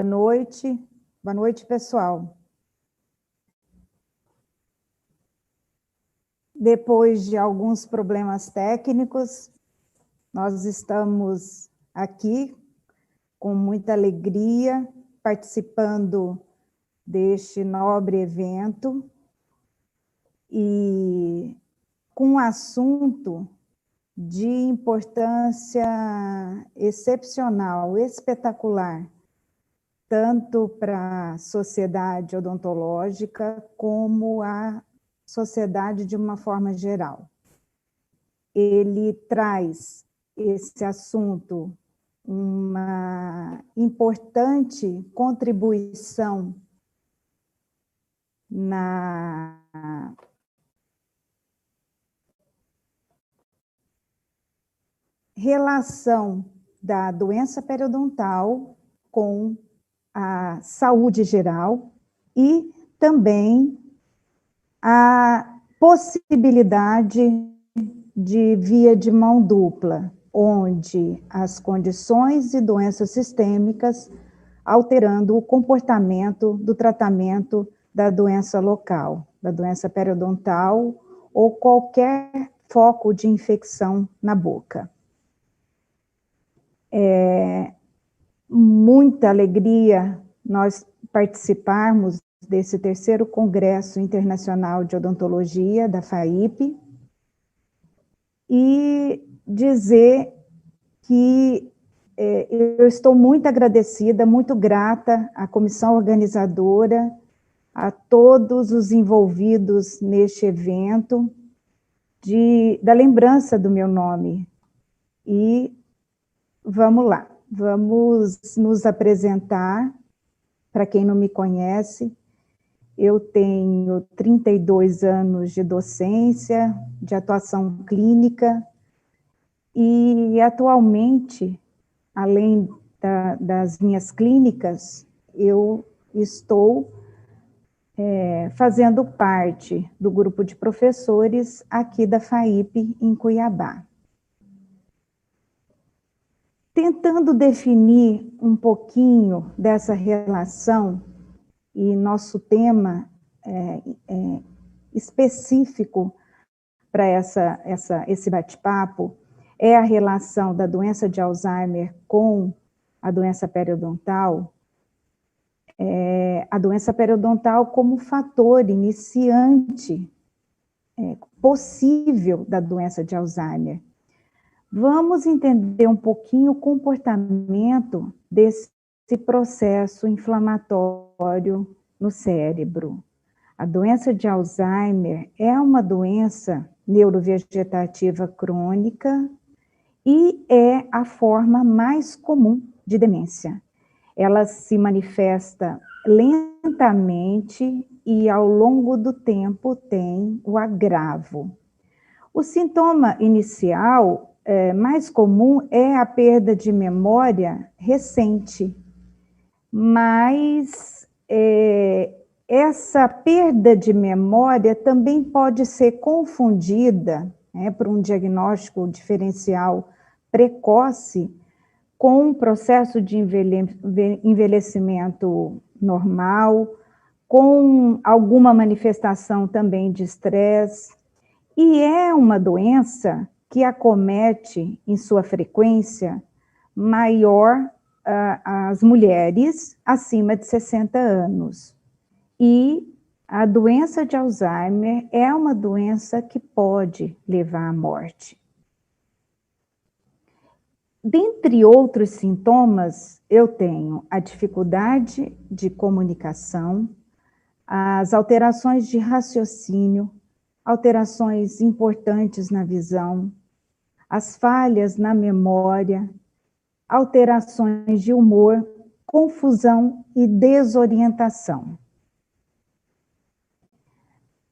noite. Boa noite, pessoal. Depois de alguns problemas técnicos, nós estamos aqui com muita alegria, participando deste nobre evento e com um assunto de importância excepcional, espetacular, tanto para a sociedade odontológica como a sociedade de uma forma geral. Ele traz esse assunto uma importante contribuição na relação da doença periodontal com a saúde geral e também a possibilidade de via de mão dupla, onde as condições e doenças sistêmicas alterando o comportamento do tratamento da doença local, da doença periodontal ou qualquer foco de infecção na boca. Muita alegria nós participarmos desse terceiro Congresso Internacional de Odontologia, da FAIP, e dizer que eu estou muito agradecida, muito grata à comissão organizadora, a todos os envolvidos neste evento, da lembrança do meu nome. E vamos lá, vamos nos apresentar. Para quem não me conhece, eu tenho 32 anos de docência, de atuação clínica, e atualmente, além das minhas clínicas, eu estou fazendo parte do grupo de professores aqui da FAIP, em Cuiabá. Tentando definir um pouquinho dessa relação, e nosso tema específico para esse bate-papo é a relação da doença de Alzheimer com a doença periodontal, a doença periodontal como fator iniciante possível da doença de Alzheimer. Vamos entender um pouquinho o comportamento desse processo inflamatório no cérebro. A doença de Alzheimer é uma doença neurovegetativa crônica e é a forma mais comum de demência. Ela se manifesta lentamente e ao longo do tempo tem o agravo. O sintoma inicial mais comum é a perda de memória recente, mas essa perda de memória também pode ser confundida por um diagnóstico diferencial precoce com um processo de envelhecimento normal, com alguma manifestação também de estresse, e é uma doença que acomete, em sua frequência, maior as mulheres acima de 60 anos. E a doença de Alzheimer é uma doença que pode levar à morte. Dentre outros sintomas, eu tenho a dificuldade de comunicação, as alterações de raciocínio, alterações importantes na visão, as falhas na memória, alterações de humor, confusão e desorientação.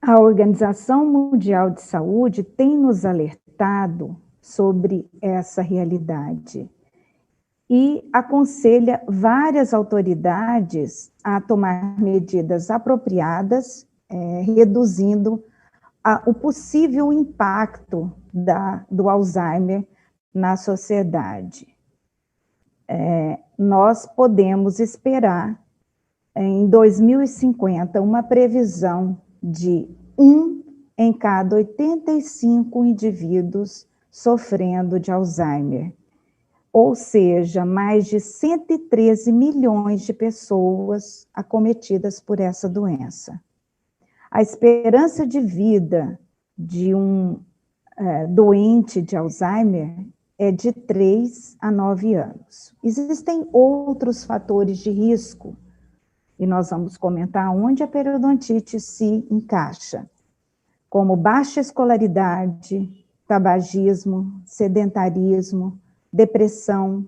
A Organização Mundial de Saúde tem nos alertado sobre essa realidade e aconselha várias autoridades a tomar medidas apropriadas, reduzindo o possível impacto do Alzheimer na sociedade. nós podemos esperar, em 2050, uma previsão de 1 em cada 85 indivíduos sofrendo de Alzheimer, ou seja, mais de 113 milhões de pessoas acometidas por essa doença. A esperança de vida de um doente de Alzheimer é de 3 a 9 anos. Existem outros fatores de risco, e nós vamos comentar onde a periodontite se encaixa, como baixa escolaridade, tabagismo, sedentarismo, depressão,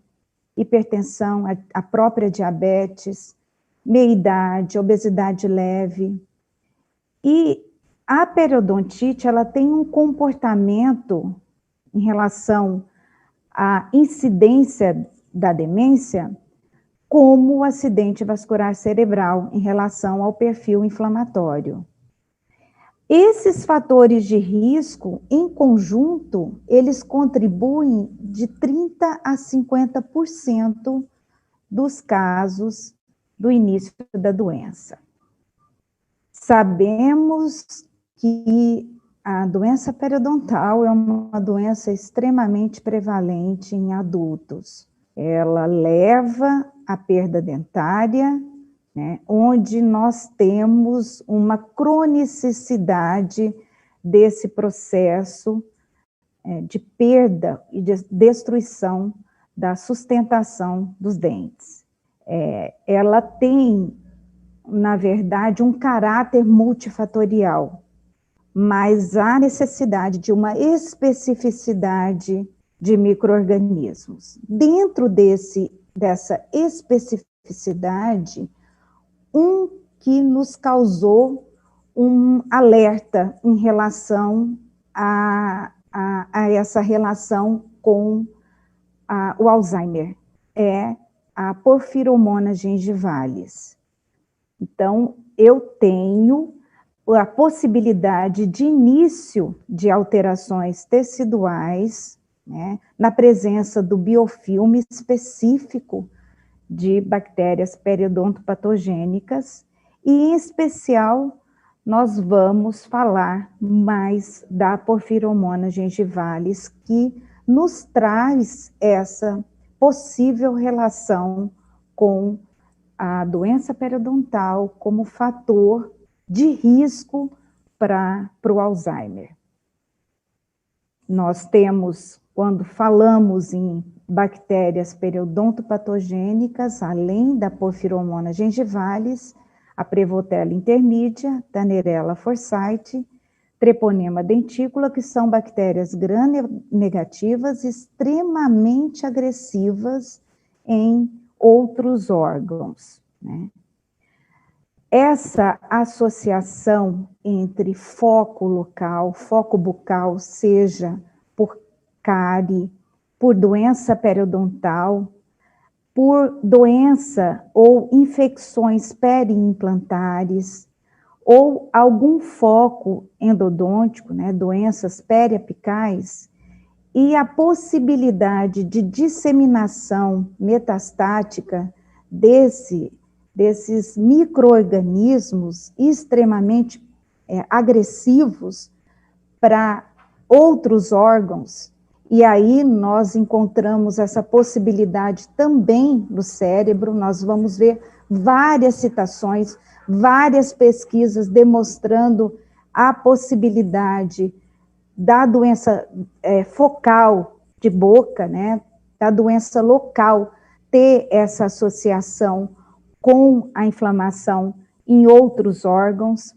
hipertensão, a própria diabetes, meia-idade, obesidade leve. E a periodontite, ela tem um comportamento em relação à incidência da demência, como o acidente vascular cerebral em relação ao perfil inflamatório. Esses fatores de risco, em conjunto, eles contribuem de 30% a 50% dos casos do início da doença. Sabemos que a doença periodontal é uma doença extremamente prevalente em adultos. Ela leva à perda dentária, né, onde nós temos uma cronicidade desse processo de perda e de destruição da sustentação dos dentes. Ela tem, na verdade, um caráter multifatorial, mas há necessidade de uma especificidade de micro-organismos. Dentro dessa especificidade, um que nos causou um alerta em relação a essa relação com o Alzheimer, é a porfiromona gengivalis. Então, eu tenho a possibilidade de início de alterações teciduais, né, na presença do biofilme específico de bactérias periodontopatogênicas, e em especial nós vamos falar mais da porfiromona gengivalis, que nos traz essa possível relação com a doença periodontal como fator de risco para o Alzheimer. Nós temos, quando falamos em bactérias periodontopatogênicas, além da porfiromona gengivalis, a Prevotella intermedia, Tannerella forsythii, Treponema denticula, que são bactérias gram-negativas extremamente agressivas em outros órgãos, né? Essa associação entre foco local, foco bucal, seja por cárie, por doença periodontal, por doença ou infecções periimplantares, ou algum foco endodôntico, né, doenças periapicais, e a possibilidade de disseminação metastática desses micro-organismos extremamente agressivos para outros órgãos, e aí nós encontramos essa possibilidade também no cérebro. Nós vamos ver várias citações, várias pesquisas demonstrando a possibilidade da doença focal de boca, né, da doença local, ter essa associação com a inflamação em outros órgãos.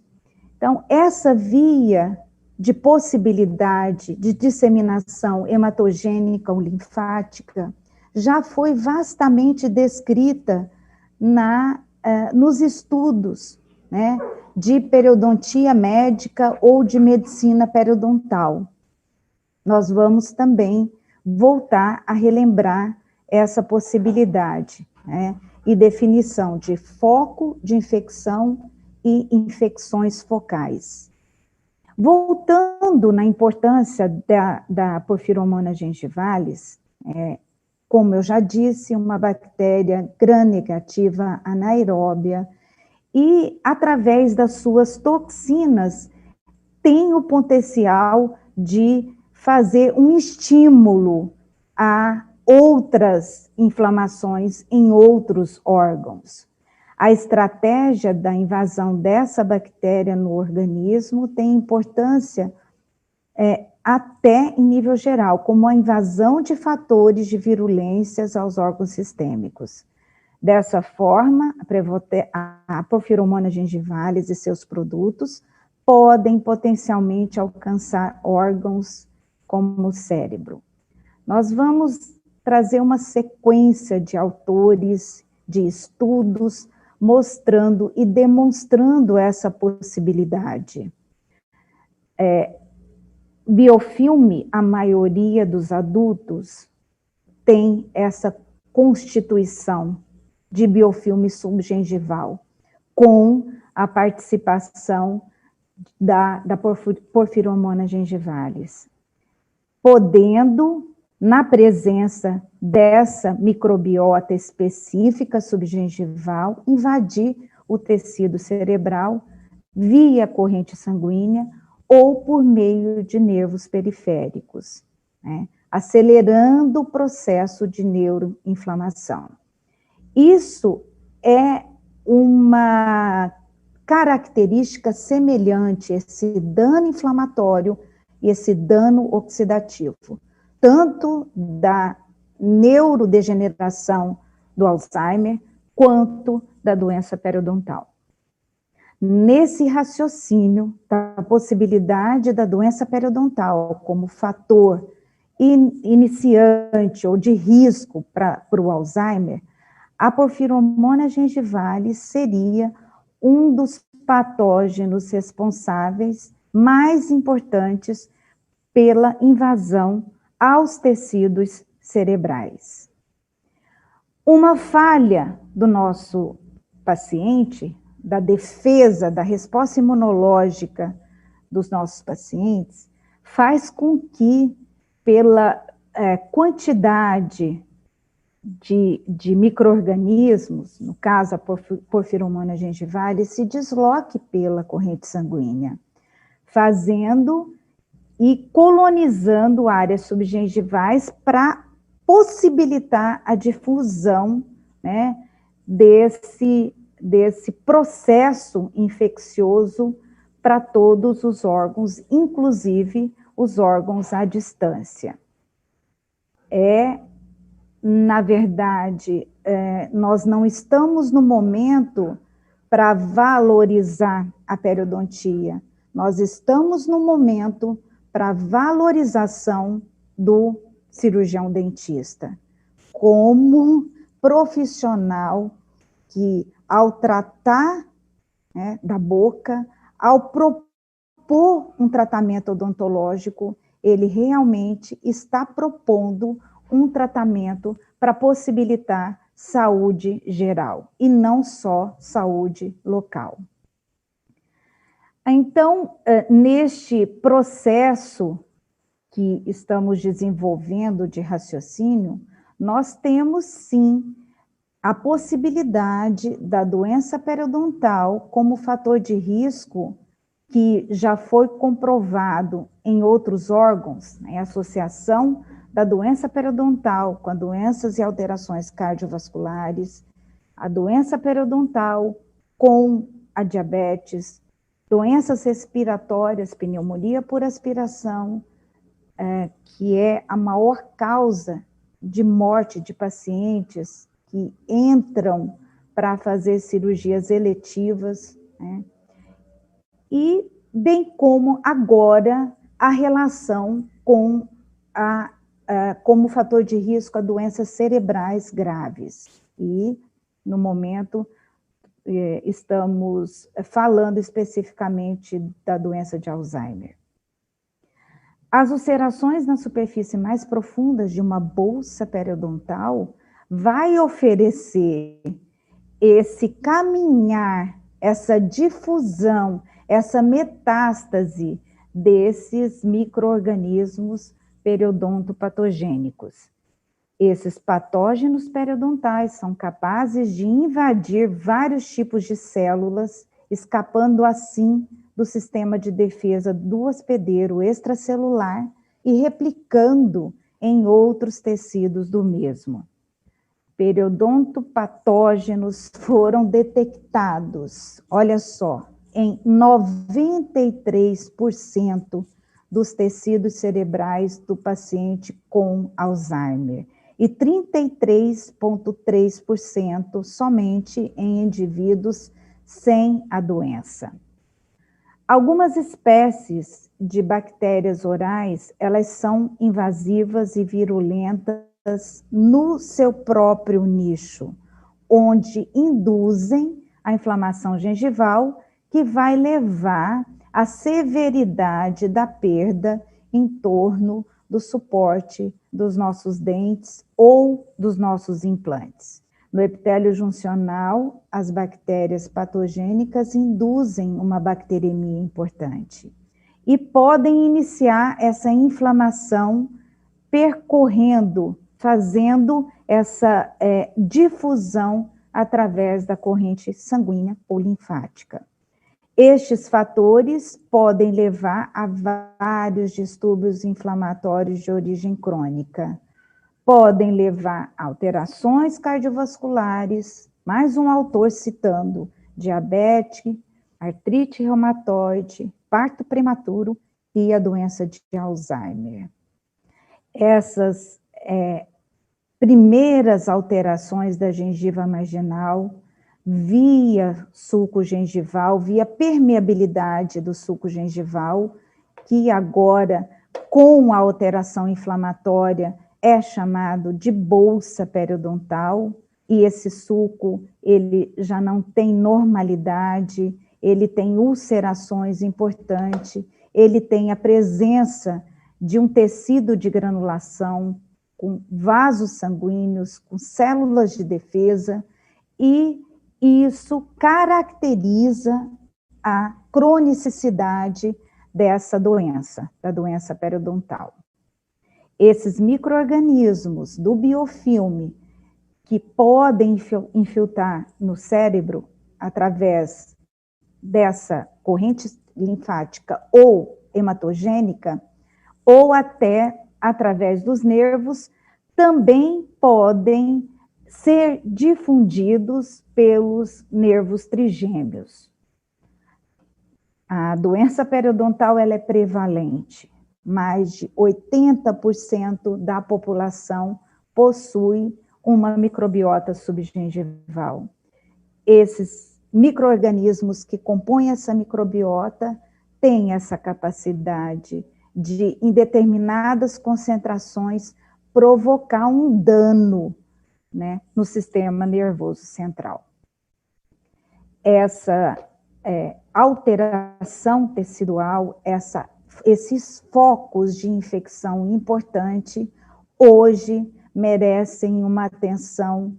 Então, essa via de possibilidade de disseminação hematogênica ou linfática já foi vastamente descrita nos estudos, né, de periodontia médica ou de medicina periodontal. Nós vamos também voltar a relembrar essa possibilidade, né, e definição de foco de infecção e infecções focais. Voltando na importância da porfiromona gengivalis, como eu já disse, uma bactéria gram-negativa anaeróbia, e, através das suas toxinas, tem o potencial de fazer um estímulo a outras inflamações em outros órgãos. A estratégia da invasão dessa bactéria no organismo tem importância até em nível geral, como a invasão de fatores de virulências aos órgãos sistêmicos. Dessa forma, a porfiromona gingivalis e seus produtos podem potencialmente alcançar órgãos como o cérebro. Nós vamos trazer uma sequência de autores, de estudos, mostrando e demonstrando essa possibilidade. Biofilme, a maioria dos adultos tem essa constituição de biofilme subgengival, com a participação da porfiromona gingivalis, podendo, na presença dessa microbiota específica subgengival, invadir o tecido cerebral via corrente sanguínea ou por meio de nervos periféricos, né, acelerando o processo de neuroinflamação. Isso é uma característica semelhante, esse dano inflamatório e esse dano oxidativo, tanto da neurodegeneração do Alzheimer, quanto da doença periodontal. Nesse raciocínio da possibilidade da doença periodontal como fator iniciante ou de risco para o Alzheimer, a porfiromona gingivalis seria um dos patógenos responsáveis mais importantes pela invasão aos tecidos cerebrais. Uma falha do nosso paciente, da defesa, da resposta imunológica dos nossos pacientes, faz com que, pela quantidade de micro-organismos, no caso a porfiromona gingivalis, se desloque pela corrente sanguínea, fazendo e colonizando áreas subgengivais para possibilitar a difusão, né, desse processo infeccioso para todos os órgãos, inclusive os órgãos à distância. Na verdade, nós não estamos no momento para valorizar a periodontia, nós estamos no momento para valorização do cirurgião dentista, como profissional que, ao tratar, né, da boca, ao propor um tratamento odontológico, ele realmente está propondo um tratamento para possibilitar saúde geral, e não só saúde local. Então, neste processo que estamos desenvolvendo de raciocínio, nós temos, sim, a possibilidade da doença periodontal como fator de risco que já foi comprovado em outros órgãos, em associação da doença periodontal com doenças e alterações cardiovasculares, a doença periodontal com a diabetes, doenças respiratórias, pneumonia por aspiração, que é a maior causa de morte de pacientes que entram para fazer cirurgias eletivas, né? E bem como agora a relação com como fator de risco a doenças cerebrais graves. E, no momento, estamos falando especificamente da doença de Alzheimer. As ulcerações na superfície mais profundas de uma bolsa periodontal vai oferecer esse caminhar, essa difusão, essa metástase desses micro-organismos periodontopatogênicos. Esses patógenos periodontais são capazes de invadir vários tipos de células, escapando assim do sistema de defesa do hospedeiro extracelular e replicando em outros tecidos do mesmo. Periodontopatógenos foram detectados, olha só, em 93% dos tecidos cerebrais do paciente com Alzheimer e 33,3% somente em indivíduos sem a doença. Algumas espécies de bactérias orais, elas são invasivas e virulentas no seu próprio nicho, onde induzem a inflamação gengival, que vai levar à severidade da perda em torno do suporte dos nossos dentes ou dos nossos implantes. No epitélio juncional, as bactérias patogênicas induzem uma bacteremia importante e podem iniciar essa inflamação percorrendo, fazendo essa difusão através da corrente sanguínea ou linfática. Estes fatores podem levar a vários distúrbios inflamatórios de origem crônica. Podem levar a alterações cardiovasculares, mais um autor citando diabetes, artrite reumatoide, parto prematuro e a doença de Alzheimer. Essas primeiras alterações da gengiva marginal, via suco gengival, via permeabilidade do suco gengival, que agora, com a alteração inflamatória, é chamado de bolsa periodontal, e esse suco, ele já não tem normalidade, ele tem ulcerações importantes, ele tem a presença de um tecido de granulação, com vasos sanguíneos, com células de defesa, e isso caracteriza a cronicidade dessa doença, da doença periodontal. Esses micro-organismos do biofilme que podem infiltrar no cérebro através dessa corrente linfática ou hematogênica, ou até através dos nervos, também podem ser difundidos pelos nervos trigêmeos. A doença periodontal ela é prevalente. Mais de 80% da população possui uma microbiota subgengival. Esses micro-organismos que compõem essa microbiota têm essa capacidade de, em determinadas concentrações, provocar um dano, né, no sistema nervoso central. Essa alteração tecidual, esses focos de infecção importante, hoje merecem uma atenção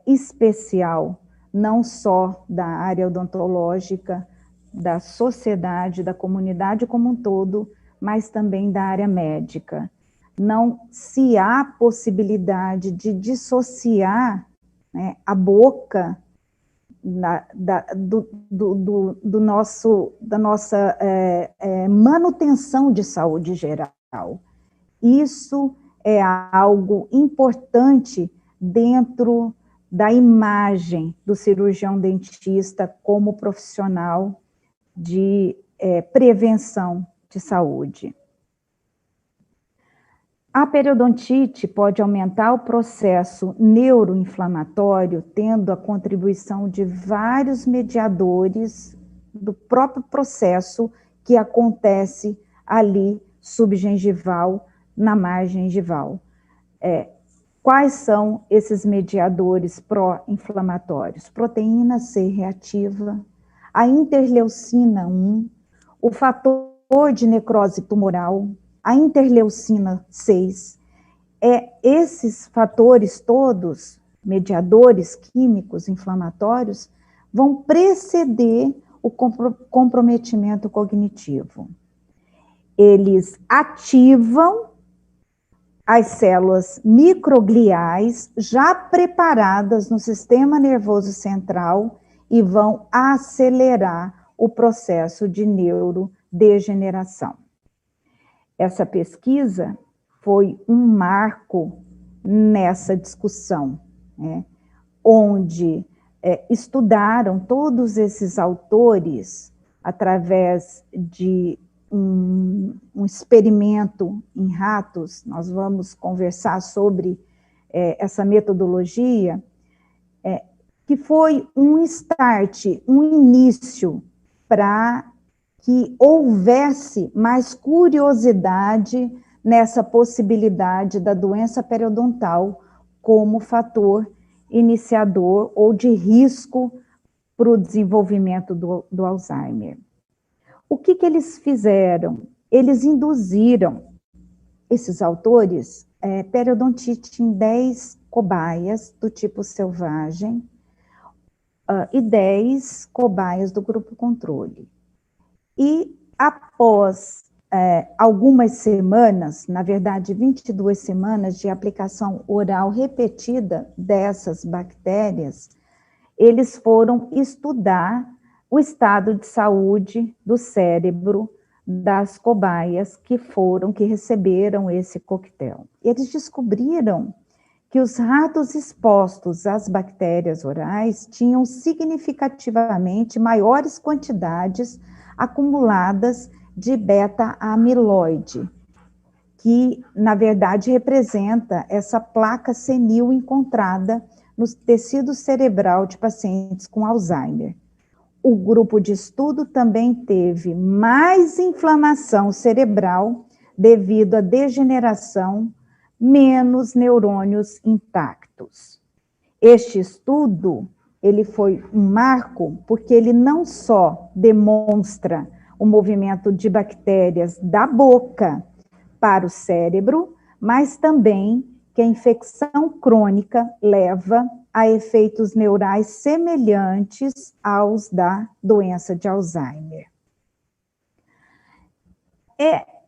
especial, não só da área odontológica, da sociedade, da comunidade como um todo, mas também da área médica. Não se há possibilidade de dissociar, né, a boca da nossa manutenção de saúde geral. Isso é algo importante dentro da imagem do cirurgião dentista como profissional de prevenção de saúde. A periodontite pode aumentar o processo neuroinflamatório, tendo a contribuição de vários mediadores do próprio processo que acontece ali subgengival, na margem gengival. Quais são esses mediadores pró-inflamatórios? Proteína C reativa, a interleucina 1, o fator de necrose tumoral, a interleucina 6, esses fatores todos, mediadores químicos inflamatórios, vão preceder o comprometimento cognitivo. Eles ativam as células microgliais já preparadas no sistema nervoso central e vão acelerar o processo de neurodegeneração. Essa pesquisa foi um marco nessa discussão, né, onde estudaram todos esses autores através de um experimento em ratos. Nós vamos conversar sobre essa metodologia, que foi um start, um início para que houvesse mais curiosidade nessa possibilidade da doença periodontal como fator iniciador ou de risco para o desenvolvimento do Alzheimer. O que eles fizeram? Eles induziram, esses autores, periodontite em 10 cobaias do tipo selvagem e 10 cobaias do grupo controle. E após algumas semanas, na verdade 22 semanas de aplicação oral repetida dessas bactérias, eles foram estudar o estado de saúde do cérebro das cobaias que receberam esse coquetel. Eles descobriram que os ratos expostos às bactérias orais tinham significativamente maiores quantidades acumuladas de beta-amiloide, que, na verdade, representa essa placa senil encontrada no tecido cerebral de pacientes com Alzheimer. O grupo de estudo também teve mais inflamação cerebral devido à degeneração, menos neurônios intactos. Este estudo, ele foi um marco porque ele não só demonstra o movimento de bactérias da boca para o cérebro, mas também que a infecção crônica leva a efeitos neurais semelhantes aos da doença de Alzheimer.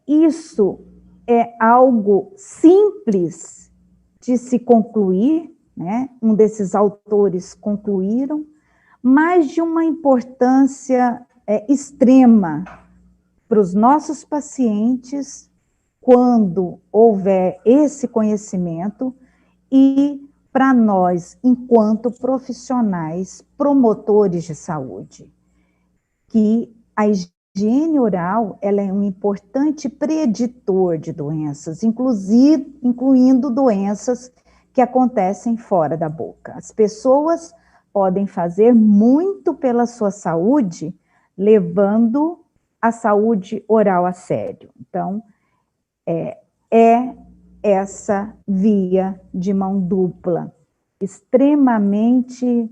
Isso é algo simples de se concluir, né? Um desses autores concluíram, mas de uma importância extrema para os nossos pacientes quando houver esse conhecimento e para nós, enquanto profissionais promotores de saúde, que a higiene oral ela é um importante preditor de doenças, incluindo doenças que acontecem fora da boca. As pessoas podem fazer muito pela sua saúde, levando a saúde oral a sério. Então, é essa via de mão dupla, extremamente,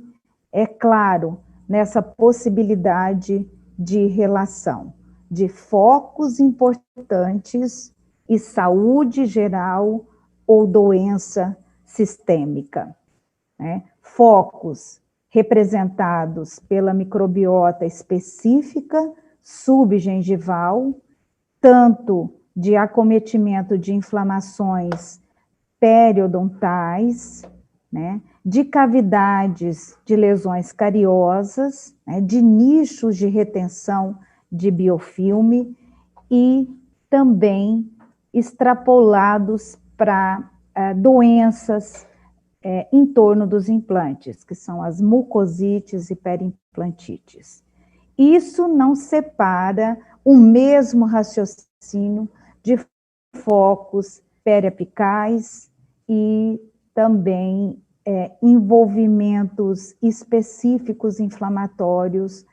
claro, nessa possibilidade de relação, de focos importantes e saúde geral ou doença sistêmica, né? Focos representados pela microbiota específica subgengival, tanto de acometimento de inflamações periodontais, né, de cavidades de lesões cariosas, né, de nichos de retenção de biofilme e também extrapolados para doenças em torno dos implantes, que são as mucosites e perimplantites. Isso não separa o mesmo raciocínio de focos periapicais e também envolvimentos específicos inflamatórios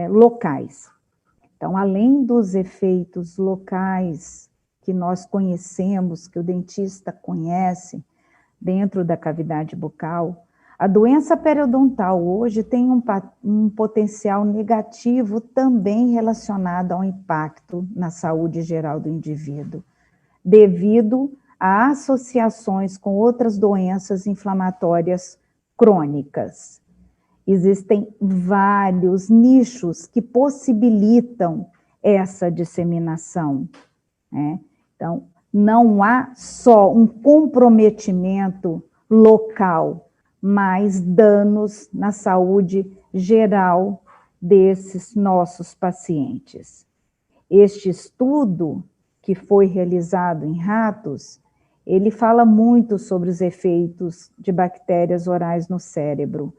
locais. Então, além dos efeitos locais que nós conhecemos, que o dentista conhece dentro da cavidade bucal, a doença periodontal hoje tem um potencial negativo também relacionado ao impacto na saúde geral do indivíduo, devido a associações com outras doenças inflamatórias crônicas. Existem vários nichos que possibilitam essa disseminação, né? Então, não há só um comprometimento local, mas danos na saúde geral desses nossos pacientes. Este estudo, que foi realizado em ratos, ele fala muito sobre os efeitos de bactérias orais no cérebro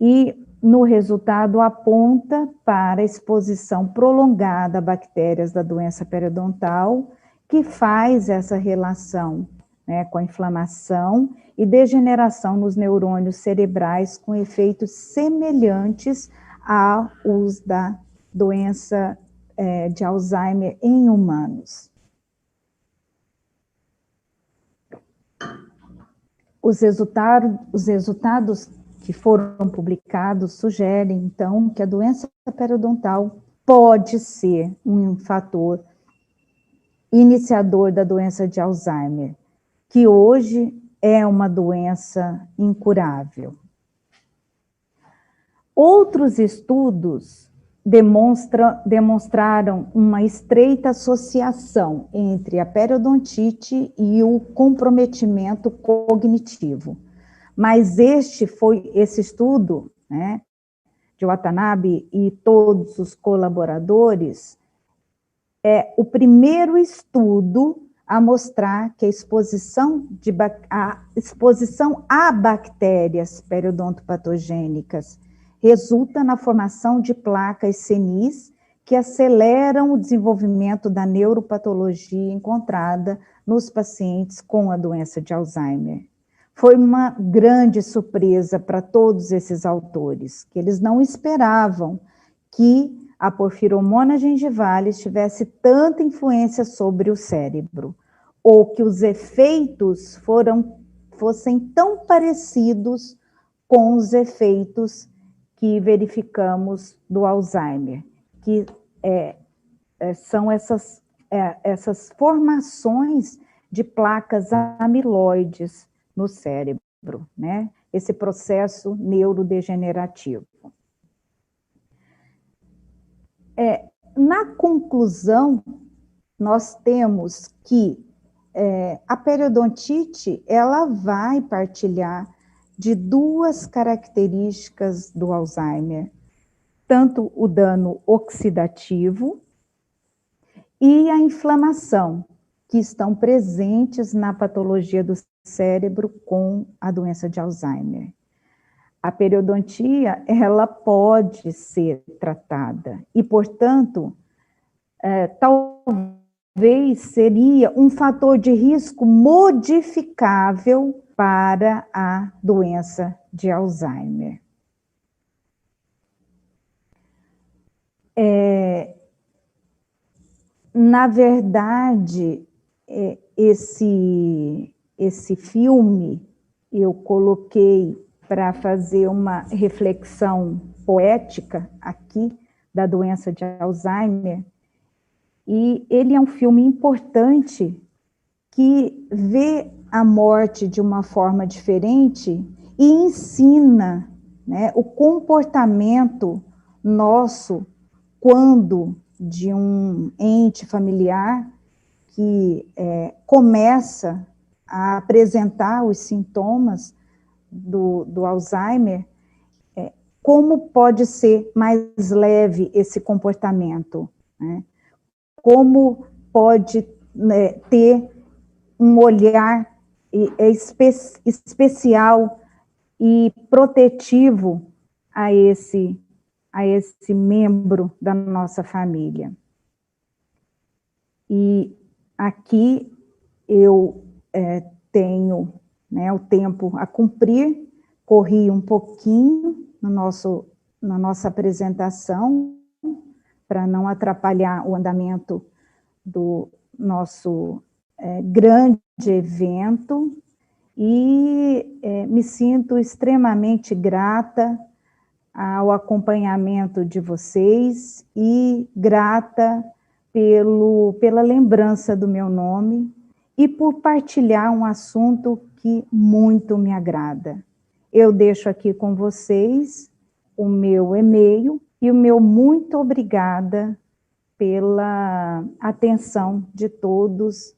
e, no resultado, aponta para a exposição prolongada a bactérias da doença periodontal, que faz essa relação, né, com a inflamação e degeneração nos neurônios cerebrais com efeitos semelhantes aos da doença de Alzheimer em humanos. Os resultados que foram publicados sugerem, então, que a doença periodontal pode ser um fator iniciador da doença de Alzheimer, que hoje é uma doença incurável. Outros estudos demonstraram uma estreita associação entre a periodontite e o comprometimento cognitivo. Mas esse estudo, né, de Watanabe e todos os colaboradores, é o primeiro estudo a mostrar que a exposição a bactérias periodontopatogênicas resulta na formação de placas senis que aceleram o desenvolvimento da neuropatologia encontrada nos pacientes com a doença de Alzheimer. Foi uma grande surpresa para todos esses autores, que eles não esperavam que a porfiromona gingivalis tivesse tanta influência sobre o cérebro, ou que os efeitos fossem tão parecidos com os efeitos que verificamos do Alzheimer, que são essas formações de placas amiloides no cérebro, né? Esse processo neurodegenerativo. Na conclusão, nós temos que a periodontite, ela vai partilhar de duas características do Alzheimer, tanto o dano oxidativo e a inflamação, que estão presentes na patologia do cérebro com a doença de Alzheimer. A periodontia, ela pode ser tratada e, portanto, talvez seria um fator de risco modificável para a doença de Alzheimer. Na verdade, esse filme eu coloquei para fazer uma reflexão poética aqui da doença de Alzheimer, e ele é um filme importante que vê a morte de uma forma diferente e ensina, né, o comportamento nosso quando de um ente familiar que começa a apresentar os sintomas do Alzheimer, como pode ser mais leve esse comportamento, né? Como pode, né, ter um olhar especial e protetivo a esse membro da nossa família. E aqui eu tenho, né, o tempo a cumprir, corri um pouquinho na nossa apresentação, para não atrapalhar o andamento do nosso grande evento, e me sinto extremamente grata ao acompanhamento de vocês e grata pela lembrança do meu nome e por partilhar um assunto que muito me agrada. Eu deixo aqui com vocês o meu e-mail e o meu muito obrigada pela atenção de todos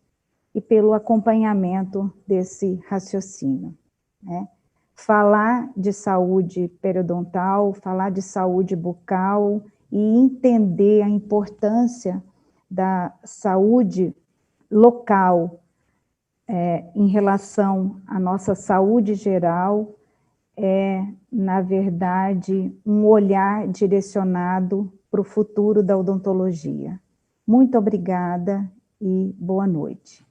e pelo acompanhamento desse raciocínio, né? Falar de saúde periodontal, falar de saúde bucal e entender a importância da saúde local em relação à nossa saúde geral é, na verdade, um olhar direcionado para o futuro da odontologia. Muito obrigada e boa noite.